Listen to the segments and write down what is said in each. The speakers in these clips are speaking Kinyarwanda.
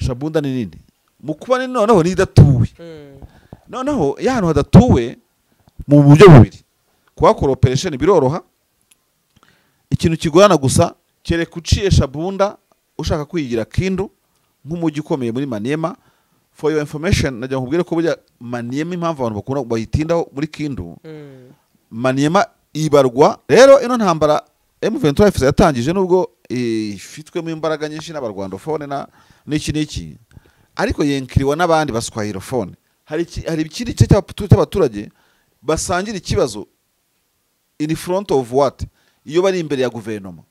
Shabunda ni nini mu kuba ni noneho ni idatuwe noneho y'ahantu hadatuwe mu buryo bubiri kuhakora operation biroroha ikintu kigorana gusa kereka uciye Shabunda ushaka kwigira Kindu nk'umujyi ukomeye muri Maniema. For your information najya nkubwire ko burya Maniema impamvu abantu bakunda bayitindaho muri Kindu Maniema ibarwa rero ino ntambara M23 yatangije nubwo ifitwe mu imbaraga nyinshi n'abarwandofone na n'iki ariko yenkiriwa n'abandi baswahilofone hari ikindi cyo cy'abaturage basangira ikibazo in front of what iyo bari imbere ya guverinoma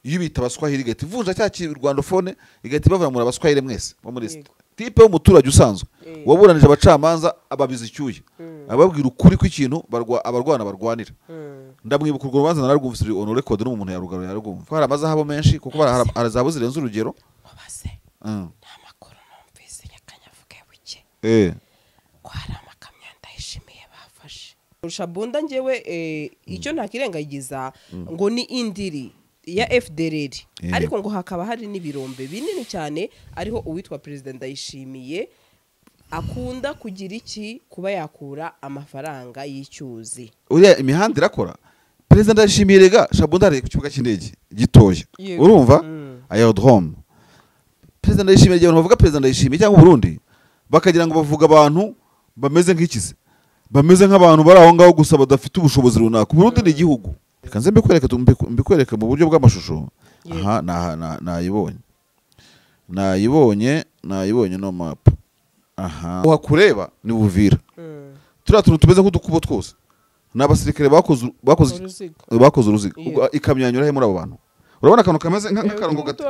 iyo bita baswahili gati vunja cya kirwandofone igati bavamura abaswahili mwese bo muri type y'umuturage usanzwe waburanije abacamanza ababiza icyuye ababwira ukuri kw'ikintu abarwana barwanira ndamwibuka urwo rubanza nararwumvise on record n'umuntu yarugaro yarugumva hari amazahabo menshi kuko arazabu zirenze urugero nta makuru numvise yakanyavuge buke ko hari amakamyo ndayishimiye bafashe Shabunda ngewe icyo ntakirengagiza ngo ni indiri ya FDLR ariko ngo hakaba hari n'ibirombe binini cyane ariho uwitwa President Ndayishimiye akunda kugira iki kuba yakura amafaranga y'icyuzi uriya imihanda irakora President Ndayishimiye rega Shabunda ari ku kibuga cy'indege gitoya urumva aerodrome President Ndayishimiye gihe bavuga President Ndayishimiye cyangwa Burundi bakagira ngo bavuga abantu bameze nk'ikize bameze nk'abantu bari aho ngaho gusa badafite ubushobozi runaka Burundi ni igihugu kanze mbikwereka mu buryo bw'amashusho aha nayibonye no map aha uhakureba ni Buvira turiya tuntu tumeze nk'udukubo twose n'abasirikare bakoze uruziga ikamyanyura he muri abo bantu urabona akantu kameze nk'akarongo gato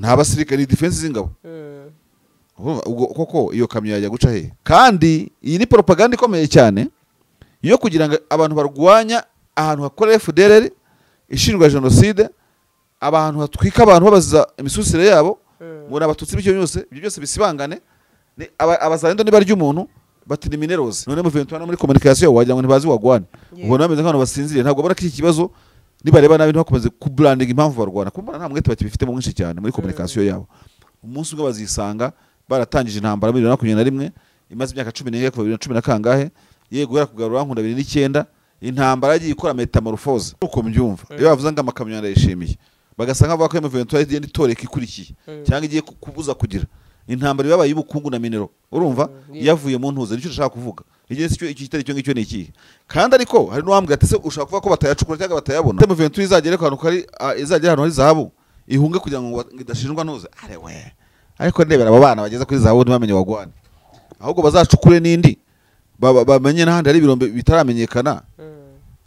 nta basirikare defense z'ingabo koko iyo kamyo yajya guca he kandi iyi ni propaganda ikomeye cyane yo kugira ngo abantu barwanya ahantu hakora FDLR ishinjwa genocide abantu hatwika abantu babaza imisusire yabo ngo nabatutsi bicyo byose bisibangane abazalendo ni barya umuntu bati ni minerals none mu 21 muri communication wagira ngo ntibazi wagwane ubona bameze nk'abantu basinziriye ntabwo bara kiki kibazo nibareba nabi ntakomeze ku branding impamvu barwana kumbona nta mwete bakibifite mu mwinshi cyane muri communication yabo umunsi umwe bazisanga baratangije intambara muri 2021 imaze imyaka 11 kuva 2010 kangahe yego yarakugarura nkunda 2009 intambara yagiye ikora metamorphose uko mbyumva iyo bavuze ngo amakamyo Ndayishimiye bagasanga bavuga ko M23 igenda itoreka ikurikiye cyangwa igiye kubuza kugira intambara yabaye y'ubukungu na minero urumva yavuye mu ntuze nicyo ushaka kuvuga igihe cyo kitari cyo ngicyo ni iki kandi ariko hari n'uwambwe ati se ushaka kuvuga ko batayacukura cyangwa batayabona M23 izagere ahantu kari izagera ahantu hari zahabu ihunge kugira ngo idashinjwa ntuze ariko ndebera abo bana bageza kuri zahabu ntibamenye wagwana ahubwo bazacukure n'indi bamenye n'ahandi hari ibirombe bitaramenyekana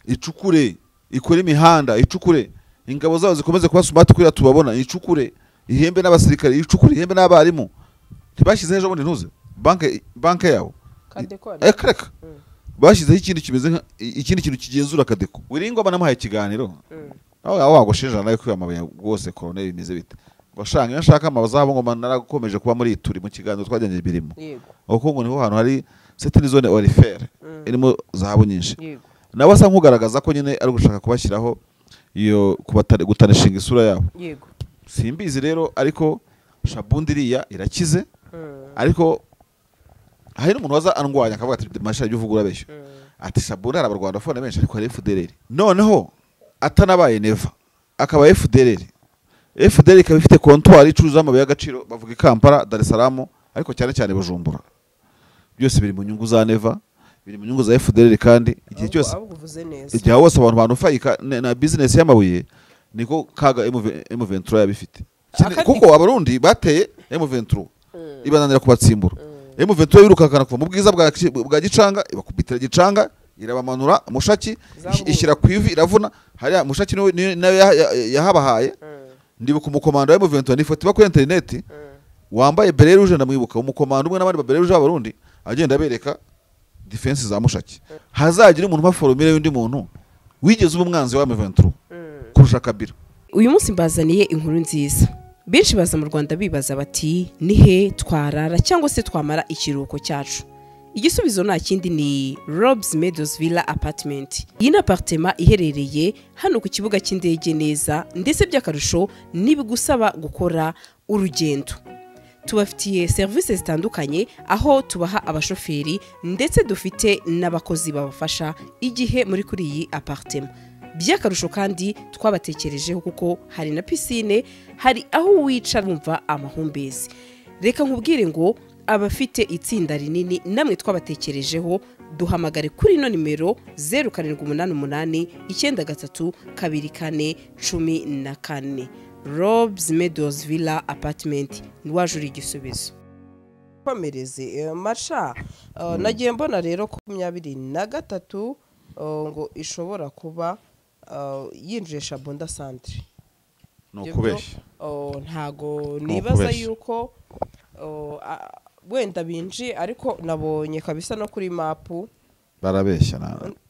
icukure ikore imihanda icukure ingabo zabo zikomeze kuba smart kuri tubabona icukure ihembe n'abasirikare icukure ihembe n'abarimu ntibashyize ejo bundi ntuze banke yabo kareka bashyizeho ikindi kimeze ikindi kintu kigenzura Kadeko wiringwa banamuhaye ikiganiro aho wagosheje nayo kwiyamabuye rwose colonel bimeze bite bashanga nshaka amabazabo ngo naragukomeje kuba muri turi mu kiganiro twajyanye birimo uko ngo niho hantu hari cette zone orifere irimo zahabu nyinshi nawe asa nkugaragaza ko nyine ari gushaka kubashyiraho iyo gutanishinga isura yabo simbizi rero ariko Shabunda iriya irakize ariko hari n'umuntu waza andwanya akavuga ati masha y'uvugura besho ati Shabunda arabarwanda fone benshi ariko ari FDLR noneho atanabaye neva akaba FDLR ikaba ifite comptoir icuruza amabuye y'agaciro bavuga i Kampala Dar es Salaam ariko cyane cyane Bujumbura byose biri mu nyungu za neva biri mu nyungu za FDLR kandi igihe cyose igihe hose abantu banufayika na business y'amabuye niko kaga M23 yabifite kuko abarundi bateye M23 ibananira kubatsimbura M23 yirukakana kuva mu bwiza bwa Gicanga ibakubitira Gicanga irabamanura Mushaki ishyira ku ivi iravuna hari Mushaki nayo yahabahaye ndibuka umukomando wa M23 nifoti bakuri internet wambaye beret rouge ndamwibuka umukomando umwe n'abandi beret rouge abarundi agenda bereka defense za Mushaki hazagira umuntu baforumire y'undi muntu wigeze umwanzi wa M23 kurusha Kabila. Uyu munsi mbazaniye inkuru nziza benshi baza mu Rwanda bibaza bati nihe twarara cyangwa se twamara ikiruhuko cyacu. igisubizo nta kindi ni Rob's Meadows Villa Apartment. Iyi ni apartment iherereye hano ku kibuga cy'indege neza, ndetse by'akarusho nibigusaba gukora urugendo. Tubafitiye serivisi zitandukanye, aho tubaha abashoferi ndetse dufite n'abakozi babafasha igihe muri kuri iyi apartment. By'akarusho kandi twabatekerejeho kuko hari na piscine, hari aho wicara wumva amahumbezi. Reka nkubwire ngo abafite itsinda rinini namwe twabatekerejeho, duhamagare kuri ino nimero 0788 93 24 14. Rob's Meadows Villa Apartment niwajura igisubizo. Komereze Masha, nagiye mbona rero 23 ngo ishobora kuba yinjiye Shabunda Centre. No kubeshya. Ntago nibaza yuko wenda binji, ariko nabonye kabisa no kuri mapu barabeshya.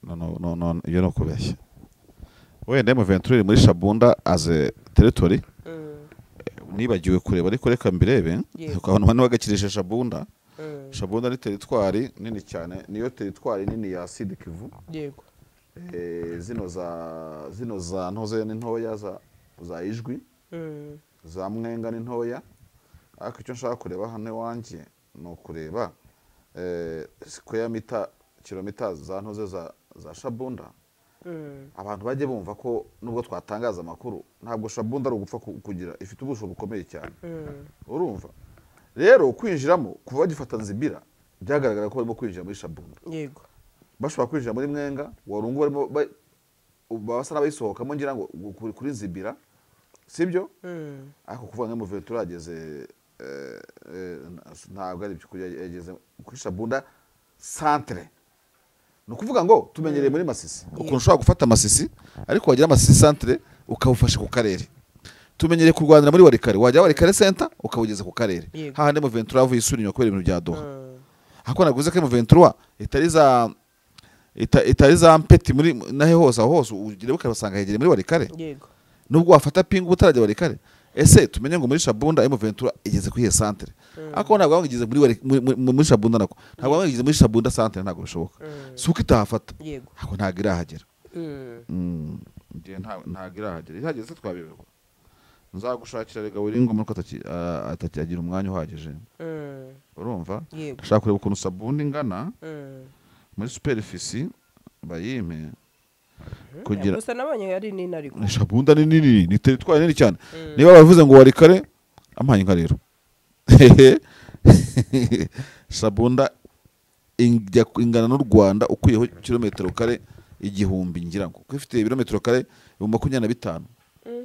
No iyo no kubeshya. Wenda M23 muri Shabunda as a territory. Nibagiwe kureba, ariko reka mbirebe ukabona bane bagakirisha Shabunda. Shabunda ni territoire nini cyane, niyo territoire nini ya Sud Kivu. Yego. Zino za ntoze n'intoya za Ijwi. Za Mwenga n'intoya. Ariko icyo nshaka kureba hano wanje no kureba square meter kilometer za ntoze za Shabunda. Abantu bajye bumva ko nubwo twatangaza amakuru ntabwo Shabunda ari ugupfa kugira, ifite ubusho bukomeye cyane. Urumva rero kwinjiramo kuva bagifata Nzibira byagaragara ko barimo kwinjira muri Shabunda. Yego. Bashobora kwinjira muri Mwenga, Warungu barimo basa n'abayisohokamo ngira ngo kuri Nzibira, sibyo? Ariko kuvuga ngo M23 ageze ntabwo ari byo kugeze kuri Shabunda Centre. No kuvuga ngo tumenyereye muri Masisi ukuntu ushobora gufata Masisi, ariko wagira Masisi Centre ukawufasha ku karere. Tumenyereye kurwanira muri Warikare, wajya Warikare Center ukawugeza ku karere. Hahande M23 avuye isurinyo kubera ibintu bya Doha. Hako naguze ko M23 itari za mpeti muri nahe hose ugire ukabasanga hegere muri Warikare. Yego. Nubwo wafata pingu utarajya Warikare. Ese tumenye ngo muri Shabunda M23 igeze ku Centre. Ako ntabwo bagigeze muri Shabunda nako. Ntabwo bagigeze muri Shabunda Centre, ntabwo bishoboka. Suko itahafata. Yego. Ako ntabwo irahagera. Ntabwo irahagera. Ihageze twabiberwa. Nzagushakira rega wiringo muri atakigira umwanya uhagije. Urumva? Ndashaka kureba ukuntu Shabunda ingana. Muri superficie bayime kugira gusa nabonye yari nini, ariko Shabunda ni nini, ni territoire nini cyane. Niba bavuze ngo Warikare amanye nka rero Shabunda ingana n'u Rwanda ukuyeho kilometero kare igihumbi ngira ngo ifite kilometero kare 25.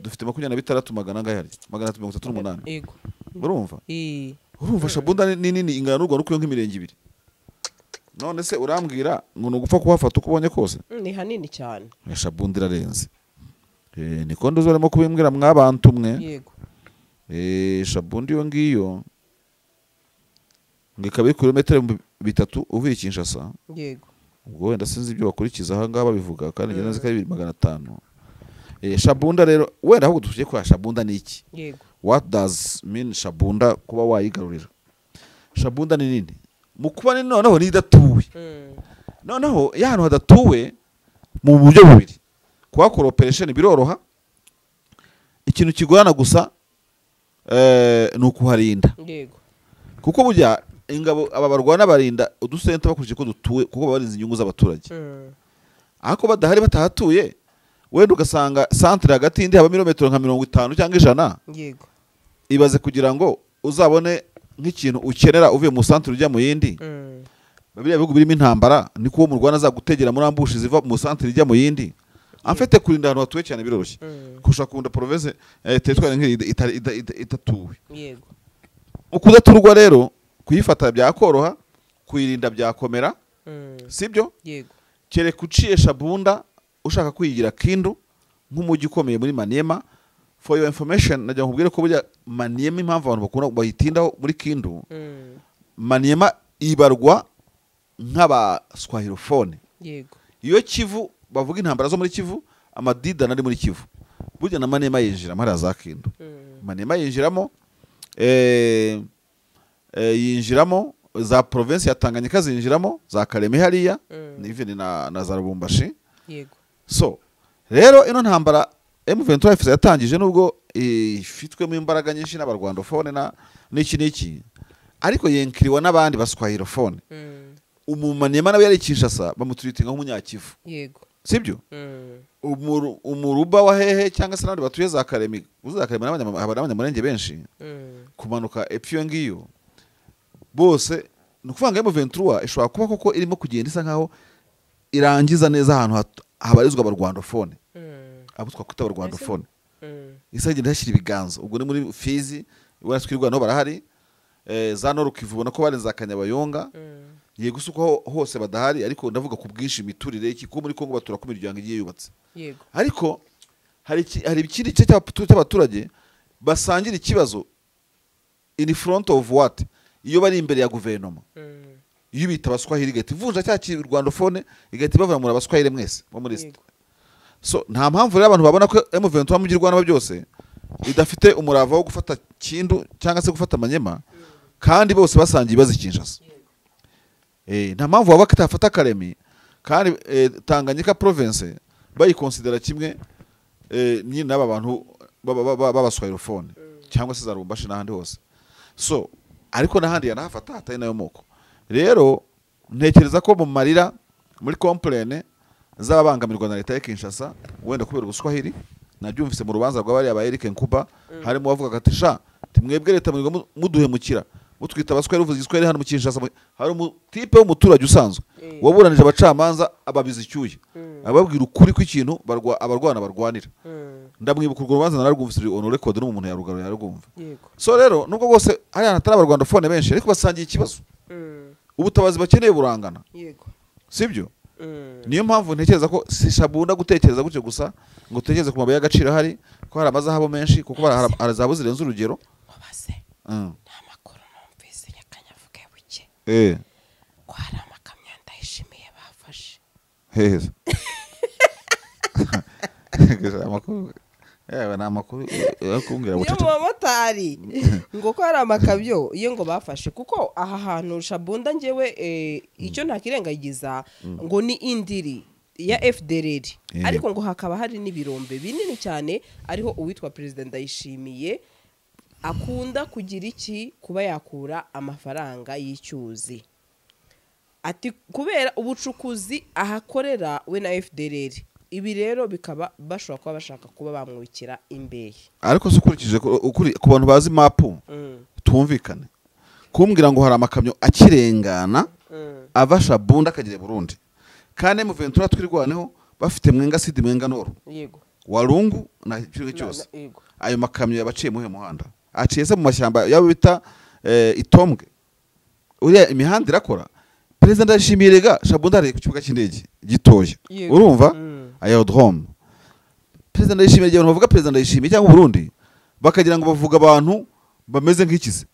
Dufite 26 magana ngahari 338. Yego. Urumva? Urumva Shabunda ni nini ingana n'u Rwanda ukuyeho nk'imirenge 2. None se urambwira ngo nugupfa kuhafata uko ubonye kose? Ni hanini cyane. Shabunda irarenze. Niko ndozoremo kubimbwira mwabantu mwe. Yego. Shabunda iyo ngiyo ngikabiri kilometero 3 uvuye Kinshasa. Yego. Ubwo wenda sinzi ibyo bakurikiza aha ngaba bivuga kandi ngenda nzi ko 2500. Shabunda rero wenda ahubwo dufite kwa Shabunda ni iki? Yego. What does mean Shabunda kuba wayigarurira? Shabunda ni nini? Mukuba ni noneho nidatuwe. Noneho y'ahantu hadatuwe mu buryo bubiri. Kwa cooperation biroroha. Ikintu kigorana gusa nukuharinda. Yego. Kuko burya ingabo aba barwana barinda udusenta bakurije ko dutuwe kuko babarinze inyungu z'abaturage. Ako badahari batahatuye wenda ugasanga centre hagati indi haba kilometero nka 50 cyangwa 100. Yego. Ibaze kugira ngo uzabone nk'ikintu ukenera uvuye mu centre ujya mu yindi. Babiri bihugu birimo intambara niko mu Rwanda azagutegera muri ambushi ziva mu centre ijya mu yindi. Amfite kurinda ahantu hatuwe cyane biroroshye. Kusha kunda province tetwara nk'iri itatuwe. Yego. Ukudaturwa rero kuyifata byakoroha, kuyirinda byakomera. Sibyo? Yego. Kere kuciye Shabunda ushaka kwigira Kindu nk'umujyi ukomeye muri Maniema. For your information najya nkubwire ko burya Maniema impamvu abantu bakunda bahitindaho muri Kindu. Maniema ibarwa nk'aba Swahilofone. Yego. Iyo Kivu bavuga intambara zo muri Kivu, amadida nari muri Kivu. Burya na Maniema yinjira muri za Kindu. Maniema yinjiramo yinjiramo za province ya Tanganyika zinjiramo za Kareme hariya n'iveni na za Lubumbashi. Yego. So rero ino ntambara M23 yatangije nubwo ifitwemo imbaraga nyinshi n'abarwandofone na n'iki ariko yenkiriwa n'abandi baswahilofone. Umumanyema nawe yari Kinshasa bamuturitinga nk'umunyakivu. Yego. Sibyo? Umuruba wa hehe cyangwa se n'abandi batuye za Kareme, uza Kareme n'abanyamurenge benshi. Kumanuka epfyo ngiyo. Bose nukuvanga M23 ishobora kuba koko irimo kugenda isa nkaho irangiza neza ahantu habarizwa abarwandofone. Abo twakwita abarwandofone. Isa igenda hashyira ibiganza. Ubwo ni muri Fizi, uraswirwa no barahari. Za Nord Kivu ubona ko barenza Kanyabayonga. Yego usuko hose badahari ariko ndavuga ku bwinshi imiturire iki ko muri Kongo batura ku miryango igiye yubatse. Yego. Ariko hari ikindi cyo cy'abaturage basangira ikibazo in front of what? Iyo bari imbere ya guverinoma. Iyo bita abaswahili igahita ivunja cya kirwandofone igahita bavura muri abaswahili mwese bo muri East. So nta mpamvu rero abantu babona ko M23 mugirwana byose idafite umurava wo gufata Kindu cyangwa se gufata Manyema kandi bose basangiye ibibazo Kinshasa. Nta mpamvu waba kitafata Kareme kandi Tanganyika province bayikonsidera kimwe nyine n'aba bantu b'abaswahilofone cyangwa se za Lubumbashi n'ahandi hose. So ariko n'ahandi yanahafata hatari nayo moko. Rero ntekereza ko mu marira muri complaine z'abangamirwa na leta ya Kinshasa wenda kubera ubuswahili nabyumvise mu rubanza rw'abari aba Eric Nkuba harimo bavuga ati sha timwebwe leta muduhemukira mutwita abaswahili uvuze igiswahili hano mu Kinshasa hari umutipe w'umuturage usanzwe waburanije abacamanza ababiza icyuye ababwira ukuri kw'ikintu abarwana barwanira. Ndamwibuka urwo rubanza nararwumvise on record n'umuntu yarugarura yarugumva. So rero nubwo bose ari ahantu abarwandofone benshi ariko basangiye ikibazo. Ubutabazi bakeneye burangana. Yego. Sibyo? Niyo mpamvu ntekereza ko sishabunda gutekereza gutyo gusa ngo utekereze ku mabuye y'agaciro hari ko hari amazahabo menshi kuko hari zahabu zirenze urugero. Wabase. Nta makuru numvise nyakanyavuge buke. Ko hari amakamyo ndayishimiye bafashe. Heza. Amakuru n'amakuru yakumbwira bucece. Yo motari ngo ko hari amakabyo iyo ngo bafashe kuko aha hantu Shabunda ngewe icyo ntakirengagiza ngo ni indiri ya FDLR ariko ngo hakaba hari n'ibirombe binini cyane ariho uwitwa President Ndayishimiye akunda kugira iki kuba yakura amafaranga y'icyuzi. Ati kubera ubucukuzi ahakorera we na FDLR ibi rero bikaba bashobora kuba bashaka kuba bamwukira imbehe. Ariko sukurikije ku bantu bazi mapu tumvikane kumbwira ngo hari amakamyo akirengana ava Shabunda akagire Burundi kandi M23 twirwaneho bafite mwenga sidi mwenga noro. Yego. Walungu na cyuye cyose. Ayo makamyo yabaciye muhe muhanda aciye se mu mashyamba yabo bita itombwe uriya imihanda irakora. President Ndayishimiye rega Shabunda ari ku kibuga cy'indege gitoya urumva aerodrome. President Ndayishimiye abantu bavuga President Ndayishimiye cyangwa Burundi bakagira ngo bavuga abantu bameze nk'ikize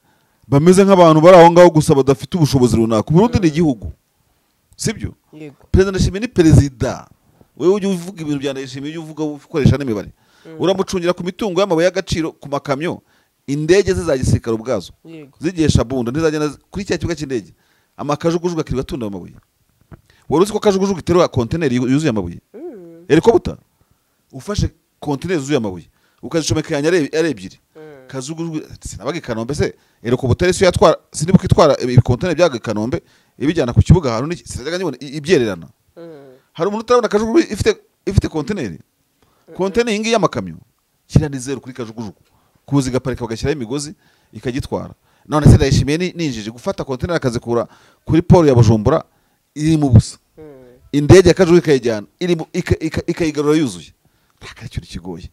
bameze nk'abantu bari aho ngaho gusa badafite ubushobozi runaka. Burundi ni igihugu sibyo? President Ndayishimiye ni perezida. Wewe ujye uvuga ibintu bya Ndayishimiye ujye uvuga ukoresha n'imibare uramucungira ku mitungo y'amabuye y'agaciro ku makamyo indege zizagisikara ubwazo zigiye Shabunda ntizagenda kuri cya kibuga cy'indege amakajugujugu akiri batunda amabuye. Wari uzi ko kajugujugu iterwa container yuzuye amabuye eriko buta ufashe container yuzuye amabuye ukazicomeka yanya ari ebyiri kajugujugu sinabaga Kanombe se eriko buta rese yatwara sinibuka itwara ibi container byaga Kanombe ibijyana ku kibuga haru ni sinaga nyibona ibyererana. Hari umuntu utarabona kajugujugu ifite container ingi y'amakamyo kirani zero kuri kajugujugu kuzi gaparika bagashyiraho imigozi ikagitwara. None se Ndayishimiye ninjije gufata container akazikura kuri port ya Bujumbura iri mu busa. Indege akajugujugu ikayijyana ikayigarura yuzuye. Akacyo kigoye.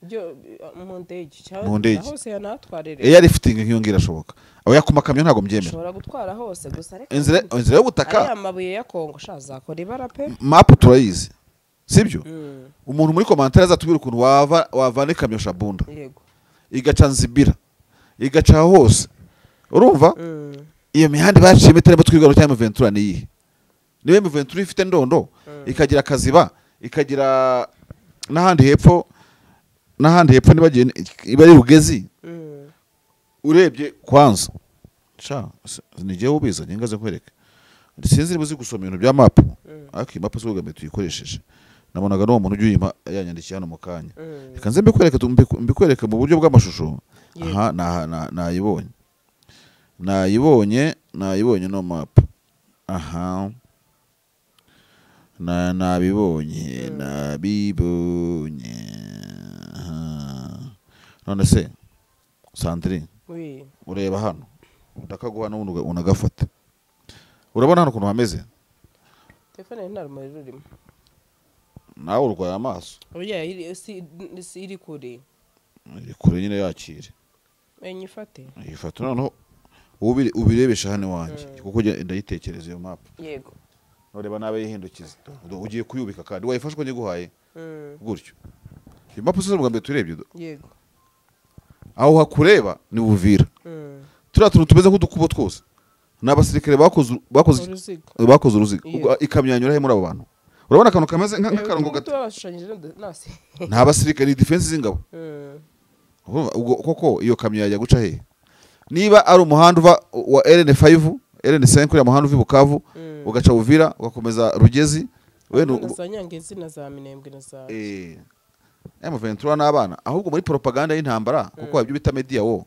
Mu ndege hose yanatwarere. Yari lifting nkiyongira shoboka. Abo yakuma kamyo ntago mbyemera. Ushobora gutwara hose gusa reka. Inzira y'ubutaka. Aya mabuye ya Kongo shazakora ibara pe. Map turayizi. Sibyo? Umuntu muri commentaire azatubwira ukuntu wavana kamyo Shabunda. Yego. Igaca Nzibira. Igaca hose. Urumva? Iyo mihanda baciye meteremo twigaro cyangwa M23 ni yihe? Niwe M23 ifite ndondo ikagira akaziba ikagira n'ahandi hepfo nibagiye iba ari Rugezi. Urebye kwanza cha nigiye ubiza nyengaze kwereka sinzi nibuzi gusoma ibintu bya map ariko map zo gambe tuyikoresheje nabonaga no umuntu ujyima yanyandikiye hano mu kanya reka nze mbikwereka mu buryo bw'amashusho aha nayibonye no map aha nabibonye none se Sandrine ureba hano ndakaguha n'ubundi unagafata urabona hano ukuntu hameze telefone nta rumuri rurimo nawe urwaye amaso oya iri kure nyine yakire nyifate yifata noneho ubirebesha hano wanjye kuko ndayitekereza iyo map yego ureba nabe yihindukiza ugiye kuyubika kandi wayifashwe nyiguhaye gutyo iyo map se mbwe turebye yego aho hakureba ni Uvira turiya tuntu tumeze nk'udukubo twose n'abasirikare bakoze uruziga ikamyanyura he muri abo bantu urabona akantu kameze nk'akarongo gato nta basirikare ni defense z'ingabo koko iyo kamyo yajya guca he niba ari umuhanda uva wa RN5 RN5 kuri umuhanda uva Bukavu ugaca Uvira ugakomeza Rugezi wenda Nyangezi na za Minembwe na za M23 n'abana ahubwo muri propaganda y'intambara kuko ibyo bita media wo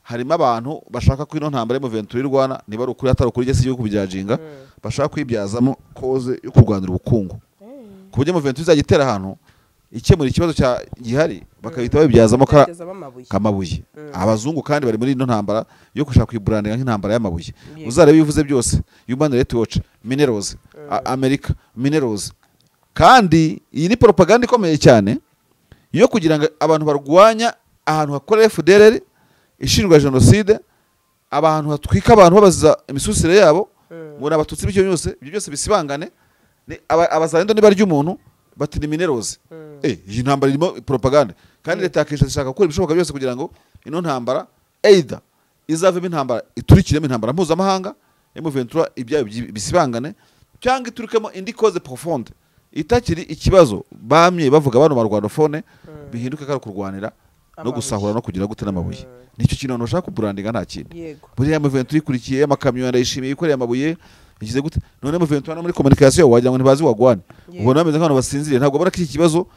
harimo abantu bashaka ko ino ntambara M23 irwana niba ukuri atari ukuri gese yo kubyajinga bashaka kwibyazamo koze yo kurwanira ubukungu kubyo M23 izagitera ahantu ikemura ikibazo cya gihari bakabita babyazamo kamabuye abazungu kandi bari muri ino ntambara yo gushaka kwibrandinga nk'intambara y'amabuye uzarebe bivuze byose Human Rights Watch Minerals America Minerals kandi iyi ni propaganda ikomeye cyane yo kugira ngo abantu barwanya ahantu hakora FDLR ishinjwa genocide abantu hatwika abantu babaza imisusire yabo ngo nabatutsi bicyo byose bisibangane abazarendo niba ry'umuntu bati ni Minerals iyi ntambara irimo propaganda kandi leta yakisha zishaka gukora ibishoboka byose kugira ngo ino ntambara either izavemo intambara iturikiremo intambara mpuzamahanga M23 ibyayo bisibangane cyangwa iturikemo indi cause profonde itakiri ikibazo bamye bavuga bano barwanofone bihinduka kare kurwanira no gusahura no kugira gute n'amabuye nicyo kintu bashaka kubrandinga nta kindi buriya M23 ikurikiye amakamyo yarayishimiye ikoreye amabuye igize gute none M23 muri communication wagira ngo ntibazi wagwane ubona bameze nk'abantu basinziriye ntabwo bara iki kibazo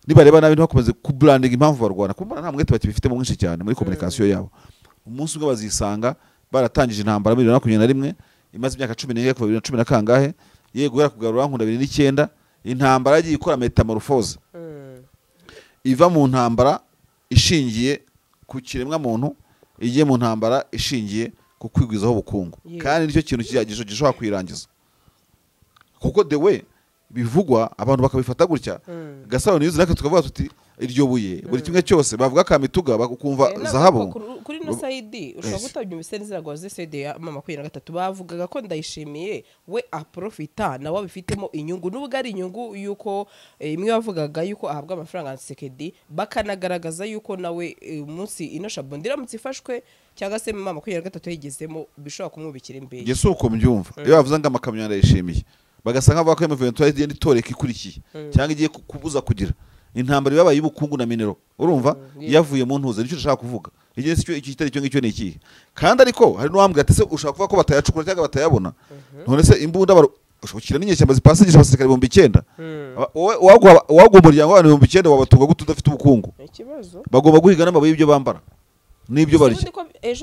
nibareba nabi ntakomeze kubrandinga impamvu barwana kuko nta mwete bakibifite mu mwinshi cyane muri communication yabo umunsi umwe bazisanga baratangije intambara muri 2021 imaze imyaka 11 kuva 2010 kangahe yego kugarura nkunda 2009 intambara yagiye ikora metamorphose iva mu ntambara ishingiye ku kiremwa muntu igiye mu ntambara ishingiye ku kwigwizaho ubukungu kandi nicyo kintu kiyagisho gishobora kwirangiza kuko the way bivugwa abantu bakabifata gutya Gasaro News naka tukavuga tuti iryo buye buri kimwe cyose bavuga kamituga bakumva zahabu kuri no side ushobora gutabya imisenzi ngo zisede ya mama 23 bavugaga ko Ndayishimiye we aprofita nawe abifitemo inyungu nubwo ari inyungu yuko imwe bavugaga yuko ahabwa amafaranga Tshisekedi bakanagaragaza yuko nawe umunsi ino Shabundira mutsifashwe cyangwa se mama 23 yigezemo bishobora kumwubikira imbere Yesu uko mbyumva iyo bavuze ngo amakamyo Ndayishimiye bagasanga bavuga ko M23 igenda itoreka ikurikiye cyangwa igiye kubuza kugira intambara yabaye y'ubukungu na minero urumva yavuye mu ntuze nicyo ushaka kuvuga igihe cyo iki kitari cyo ngicyo niki kandi ariko hari n'uwambwa ati se ushaka kuvuga ko batayacukura cyangwa batayabona none se imbunda ushobora n'inyeshyamba zipasingije abasirikare 9,000 wagwa umuryango w'abantu 9,000 wabatunga gute udafite ubukungu bagomba guhiga n'amabuye y'ibyo bambara nibyo bari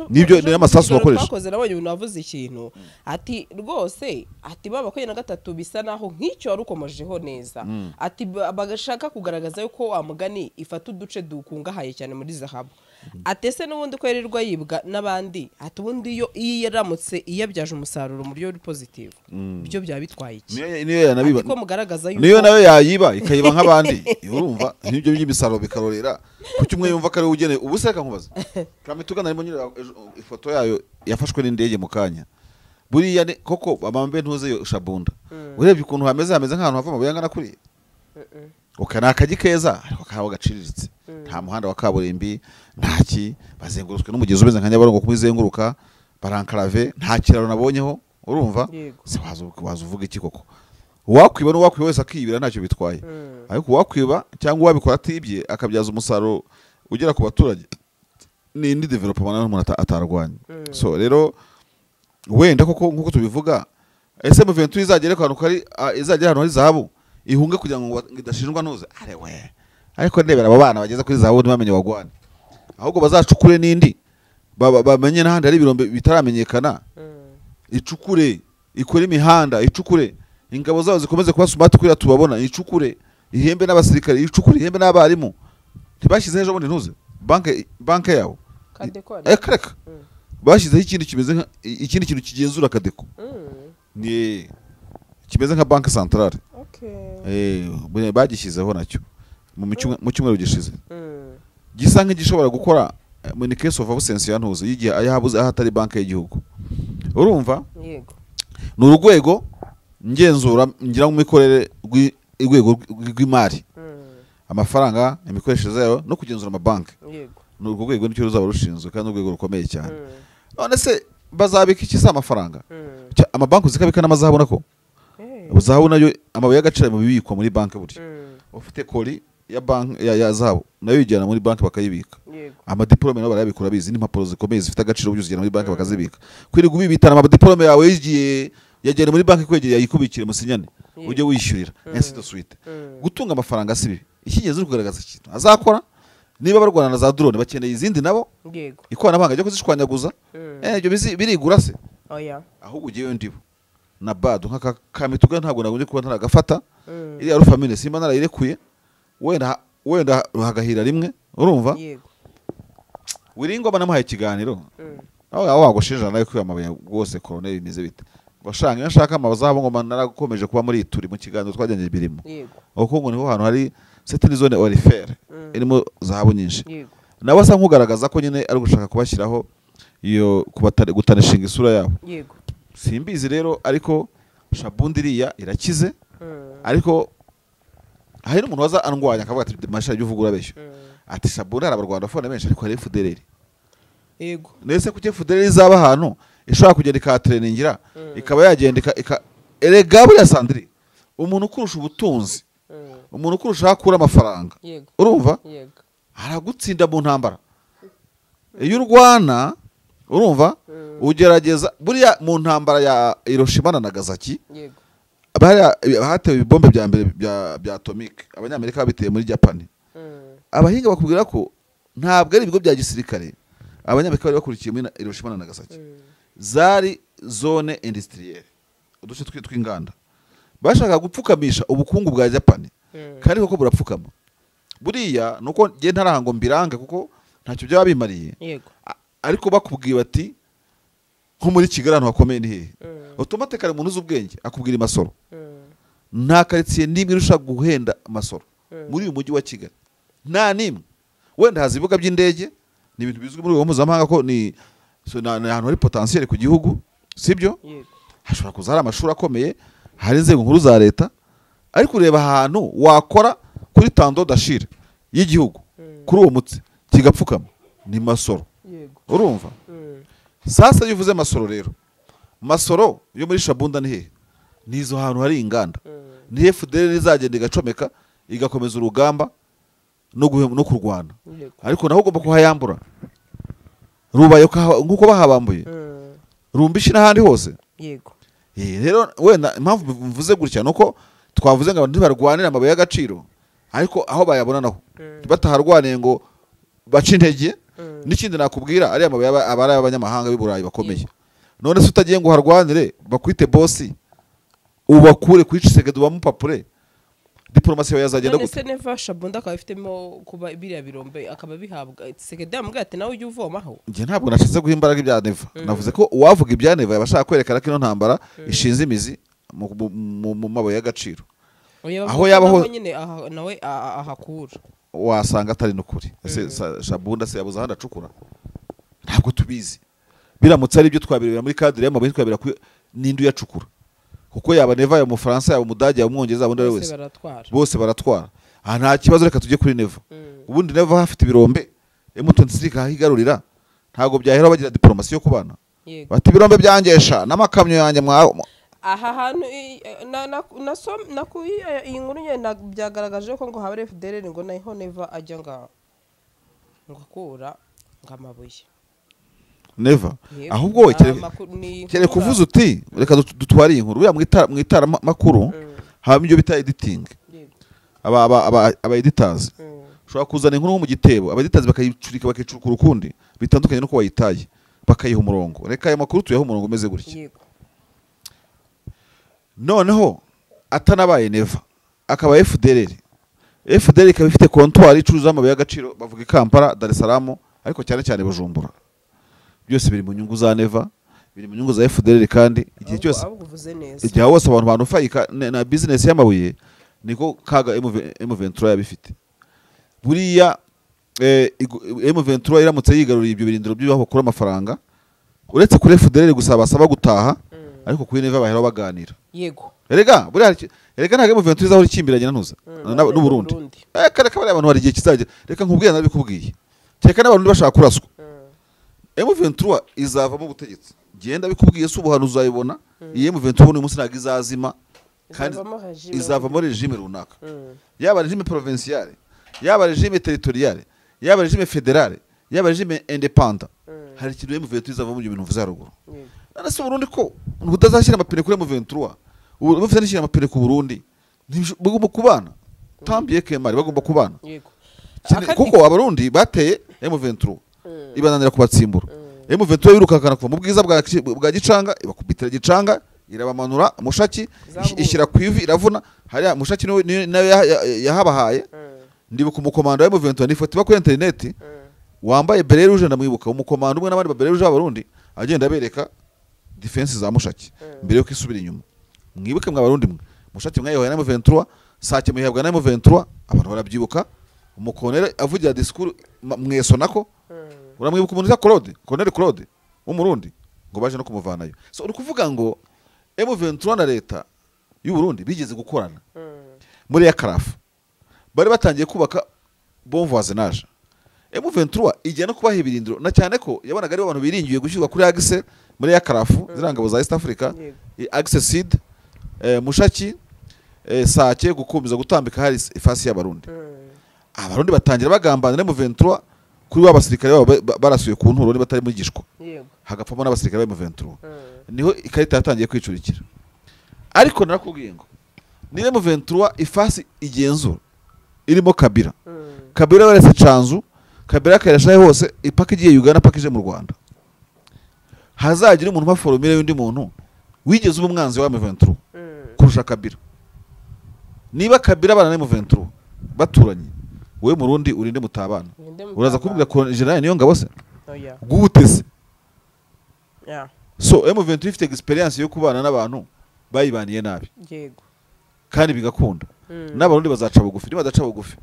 nibyo ni amasasu bakoresha bakoze nabonye unavuze ikintu ati rwose ati baba 23 bisa naho nk'icyo warukomojeho neza ati bagashaka kugaragaza yuko amugani ifata uduce dukungahaye cyane muri zahabu atese n'ubundi ko yerirwa yibwa nabandi ati ubundi yo yaramutse iyabyaje umusaruro muri yo positive byo bya bitwaye iki niyo yanabiba ko mugaragaza yuko niyo nayo yayiba ikayiba nk'abandi urumva nibyo by'imisaruro bikarorera kuki umwe yumva kare ugene ubuseka nkubaza kamituga narimo nyira ifoto yayo yafashwe n'indege mu kanya buriya koko amambe ntuze yo Shabunda urebye ukuntu hameze nk'ahantu hava mu buyangana kuri ukana akagikeza ariko kaho gaciriritse nta muhanda wa kaburimbi ntaki bazengurutswe n'umugezi ubeze nka Nyabarongo kumizenguruka barankarave nta kiraro nabonyeho urumva se wazuvuga iki koko wakwiba no wakwiba wese akibira ntacyo bitwaye ariko wakwiba cyangwa wabikora atibye akabyaza umusaruro ugera ku baturage ni development n'umuntu atarwanya so rero wenda koko nkuko tubivuga ese M23 izagere kwa kari izagera hano hari zahabu ihunge kugira ngo idashinjwa ntuze we ariko ndebera abo bana bageze kuri zahabu ntibamenye wagwane ahubwo bazacukure n'indi bamenye n'ahandi hari ibirombe bitaramenyekana icukure ikore imihanda icukure ingabo zabo zikomeze kuba smart kuri tubabona icukure ihembe n'abasirikare icukure ihembe n'abarimu ntibashyize ejo bundi ntuze banke yawo kareka bashyizeho ikindi kimeze ikindi kintu kigenzura kadeko ni kimeze nka banke centrale bagishyizeho nacyo mu cyumweru gishize gisa nk'igishobora gukora in case of absence ya ntuze yigiye ayahabuze ahatari banke y'igihugu urumva yego ni urwego ngenzura ngira mu mikorere rwego rw'imari amafaranga imikoreshereze yayo no kugenzura amabanki yego ni urwo rwego nicyo ruzaba rushinzwe kandi urwego rukomeye cyane none se bazabika iki se amafaranga amabanki zikabika n'amazahabu nako uzahabu nayo amabuye y'agaciro mu bibikwa muri banki buri ufite kori ya banki ya zahabu nayo yijyana muri banki bakayibika amadiplome nabo barayabikura bizi n'impapuro zikomeye zifite agaciro byuzigena muri banki bakazibika kwiri gubibitana amadiplome yawe yigiye yagera muri banki kwegera yayikubikire musinyane ujye wishyurira ainsi de suite gutunga amafaranga sibi ikigenze kugaragaza ikintu azakora niba barwana na za drone bakeneye izindi nabo yego ikoranabuhanga ryo kuzishwanyaguza ibyo birigura se oya ahubwo ugiyeyo ndibo na bado nk'aka kamituga ntabwo nagunye kuba ntaragafata iri ya rufamine simba narayirekuye wenda hagahira rimwe urumva yego wiringo banamuhaye ikiganiro aho wagoshinja nawe kwiyamabuye rwose colonel bimeze bite bashanga nshaka amazabo ngo narakomeje kuba muri turi mu kiganiro twajyanye birimo yego uko ngo niho hantu hari cette zone orifere irimo zahabu nyinshi yego nawe asa nkugaragaza ko nyine ari gushaka kubashyiraho iyo gutanishinga isura yabo yego simbizi rero ariko Shabundi iriya irakize ariko hari n'umuntu waza andwanya akavuga ati masha y'uvugura besho ati Shabundi hari abarwanda fone benshi ariko hari FDLR yego nese kuke FDLR zaba ahantu ishobora kugenda ikatrainingira ikaba yagenda erega buri Sandri umuntu ukurusha ubutunzi umuntu ukurusha akura amafaranga urumva aragutsinda mu ntambara iyo urwana urumva ugerageza buriya mu ntambara ya Hiroshima na Nagasaki hatewe ibombe bya mbere bya atomic abanyamerika babiteye muri Japan abahinga bakubwira ko ntabwo ari ibigo bya gisirikare abanyamerika bari bakurikiye muri Hiroshima na Nagasaki zari zone industrielle uduce tw'inganda bashaka gupfukamisha ubukungu bwa Japan kandi koko burapfukama buriya nuko nge ntarahango mbirange kuko ntacyo byaba bimariye ariko bakubwiye bati nko muri Kigali ahantu hakomeye ni hehe automatically umuntu uzi ubwenge akubwira imasoro nta karitsiye n'imwe irusha guhenda amasoro muri uyu mujyi wa Kigali nta nimwe wenda haza ibibuga by'indege ni ibintu bizwi muri uwo mpuzamahanga ko ni ahantu hari potentiel ku gihugu sibyo hashobora kuza hari amashuri akomeye hari inzego nkuru za leta ariko ureba ahantu wakora kuri tando dashire y'igihugu kuri uwo mutsi kigapfukama ni masoro urumva sasa yuvuze masoro rero masoro yo muri Shabunda ni hehe nizo hantu hari inganda ni FDL izagenda igacomeka igakomeza urugamba no kurwana ariko naho ugomba kuhayambura rubayo nkuko bahabambuye rumbishi n'ahandi hose yego rero wenda impamvu mvuze gutya nuko twavuze ngo abantu barwanira amabuye y'agaciro ariko aho bayabona naho bataharwaniye ngo bace intege n'ikindi nakubwira ari amabuye abari abanyamahanga b'Iburayi bakomeye none se utagiye ngo harwanire bakwite bossi ubakure kwicisegede bamupapure diplomasi yawe yazagenda gute none se neva Shabunda akaba ifitemo kuba biriya birombe akaba bihabwa segede yamubwira ati nawe ujye uvomaho nge ntabwo nashatse guha imbaraga ibya neva navuze ko uwavuga ibya neva yabashaka kwerekana ko ino ntambara ishinze imizi mu mabuye y'agaciro aho yabaho nyine nawe ahakura wasanga atari n'ukuri ese Shabunda se yabuze ahandi acukura ntabwo tubizi biramutse ari ibyo twabirebera muri cadre y'amabuye twabira n'indu yacukura kuko yaba neva yo mu Faransa yaba umudage yaba umwongereza abundi wese bose baratwara aha nta kibazo reka tujye kuri neva ubundi neva hafite ibirombe M23 kahigarurira ntago byahera bagira diplomasi yo kubana bati ibirombe byangesha n'amakamyo yanjye aha hantu iyi nkuru nyine byagaragaje ko ngo habe FDL ngo naho neva ajya ngaho ngo akura ngamabuye never ahubwo kere kuvuza uti reka dutware iyi nkuru mu itara makuru haba ibyo bita editing aba editors ushobora kuzana inkuru nko mu gitebo aba editors bakayicurika bakicurukura ukundi bitandukanye no ko wayitaye bakayiha umurongo reka ayo makuru tuyaha umurongo umeze gutya noneho atanabaye never akaba FDLR ikaba ifite comptoir icuruza amabuye y'agaciro bavuga Kampala Dar es Salaam ariko cyane cyane Bujumbura byose biri mu nyungu za never biri mu nyungu za FDLR kandi igihe cyose igihe hose abantu banufayika na business y'amabuye niko kaga M23 yabifite buriya M23 iramutse yigaruriye ibyo birindiro by'aho bakura amafaranga uretse kuri FDLR gusa basaba gutaha ariko kuri never bahera baganira yego erega ntabwo M23 izahora ikimbiranye nanuza n'u Burundi kare kabari abantu hari igihe kizagera reka nkubwiye nabikubwiye cyeka n'abantu bashaka kuraswa M23 izava mu butegetsi genda bikubwiye se ubuhanu uzayibona iyi M23 uyu munsi ntabwo izazima kandi izava muri regime runaka yaba regime provinciale yaba regime territoriale yaba regime fédérale yaba regime indépendant hari ikintu M23 izava mu bintu mvuze haruguru nana se Burundi ko ubutazashyira amapine kuri M23 ubu bafite n'ishyira amapine ku Burundi bagomba kubana tambiye kemari bagomba kubana kuko abarundi bateye M23 ibananira kubatsimbura M23 yirukakana kuva mu bwiza bwa Gicanga ibakubitira Gicanga irabamanura Mushaki ishyira ku ivi iravuna hari Mushaki nawe yahabahaye ndibuka umukomando wa M23 nifoti bakuri internet wambaye beret rouge ndamwibuka umukomando umwe n'abandi beret rouge abarundi agenda bereka defense za Mushaki mbere yo kwisubira inyuma mwibuke mwabarundi mwe Mushaki mwayohoye na M23 sake muhabwa na M23 abantu barabyibuka umukonere avugira discours mweso nako uramwibuka umuntu za Colonel Claude umurundi ngo baje no kumuvanayo so uri kuvuga ngo M23 na leta y'u Burundi bigeze gukorana muri ya Karafu bari batangiye kubaka bon voisinage M23 ijya no kubaha ibirindiro na cyane ko yabonaga ari abantu biringiye gushyirwa kuri Axe muri ya Karafu zirangabo za East Africa Axe Sud Mushaki sake gukomeza gutambika hari ifasi y'abarundi abarundi batangira bagambanira M23 kuri w'abasirikare barasuye ku nturo ni batari mugishwa hagapfamo n'abasirikare ba M23 niho ikarita yatangiye kwicurikira ariko narakubwiye ngo niba M23 ifasi igenzura irimo Kabila warese Canzu Kabila akayashaye hose ipaka igiye Uganda paka ije mu Rwanda hazagira umuntu baforumire y'undi muntu wigeze umwanzi wa M23 kurusha Kabila niba Kabila bana na M23 baturanye we Murundi urinde mutabana uraza kubwira ko general niyo ngabo se gutese so M23 ifite experience yo kubana n'abantu bayibaniye nabi yego kandi bigakunda n'abarundi bazaca bugufi niba badaca bugufi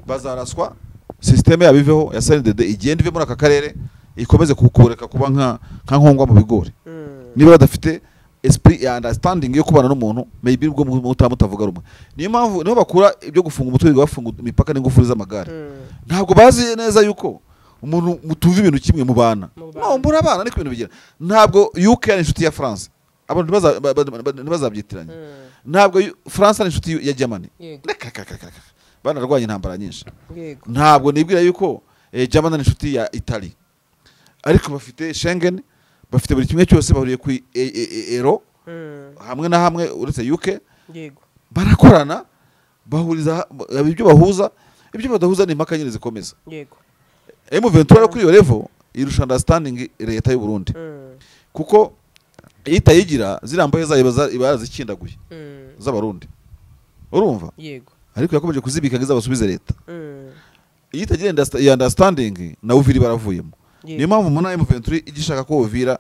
bazaraswa systeme yabiveho ya SNDD igenda ive muri aka karere ikomeze kukureka kuba nka nkongwa mu bigori niba badafite esprit ya understanding yo kubana n'umuntu maybe ubwo mutavuga rumwe niyo mpamvu niho bakura ibyo gufunga umutwe bafunga imipaka n'ingufuri z'amagare ntabwo bazi neza yuko umuntu mutuva ibintu kimwe mu bana no mbura abana niko ibintu bigira ntabwo UK ari inshuti ya France abantu ntibazabyitiranye ntabwo France ari inshuti ya Germany banarwanye intambara nyinshi ntabwo nibwira yuko Germany ari inshuti ya Italy ariko bafite Schengen bafite buri kimwe cyose bahuriye ku euro hamwe na hamwe uretse UK yego barakorana bahuriza ibyo bahuza ibyo badahuza ni impaka nyine zikomeza yego M23 kuri iyo level irusha understanding leta y'u Burundi kuko itayigira zirambaye zayibaza ibarazikindaguye z'abarundi urumva yego ariko yakomeje kuzibika ngizabasubize leta itagira understanding na uviri baravuyemo niyo mpamvu muna M23 igishaka ko uvira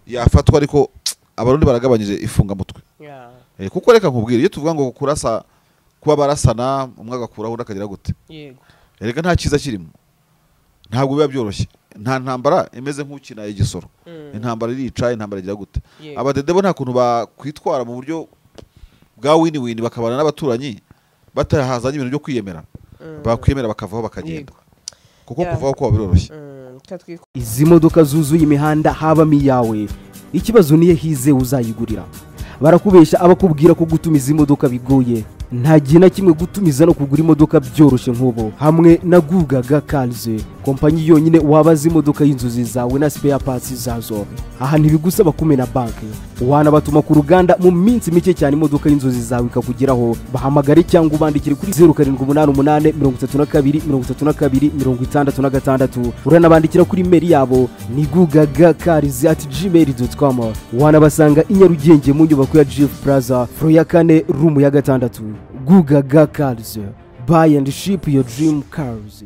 yafatwa ariko abarundi baragabanyije ifunga mutwe kuko reka nkubwira iyo tuvuga ngo kurasa kuba barasana umwe agakuraho ndakagira gute yego reka nta kiza kirimo ntabwo biba byoroshye nta ntambara imeze nk'ukina igisoro intambara irica intambara igira gute abadedebo nta kuntu bakwitwara mu buryo bwa win bakabana n'abaturanyi batahazanye ibintu byo kwiyemera bakwiyemera bakavaho bakagenda kuko kuvaho ko biroroshye izi modoka zuzuye imihanda habamo iyawe ikibazo niye hize uzayigurira barakubesha abakubwira ko gutuma izi modoka bigoye nta gihe na kimwe gutumiza no kugura imodoka byoroshye nk'ubu. Hamwe na Gugaga Cars, kompanyi yonyine wabaza imodoka y'inzozi zawe na spare parts zazo. Aha ntibigusaba kumena banki, wanabatuma ku ruganda mu minsi mike cyane imodoka y'inzozi zawe ikakugeraho. Bahamagare cyangwa ubandikire kuri 0788 uranabandikira kuri email yabo ni gugagacars@gmail.com. wanabasanga i Nyarugenge mu nyubako ya GF Plaza floor ya 4 room ya 6. Gugaga Cars, buy and ship your dream cars.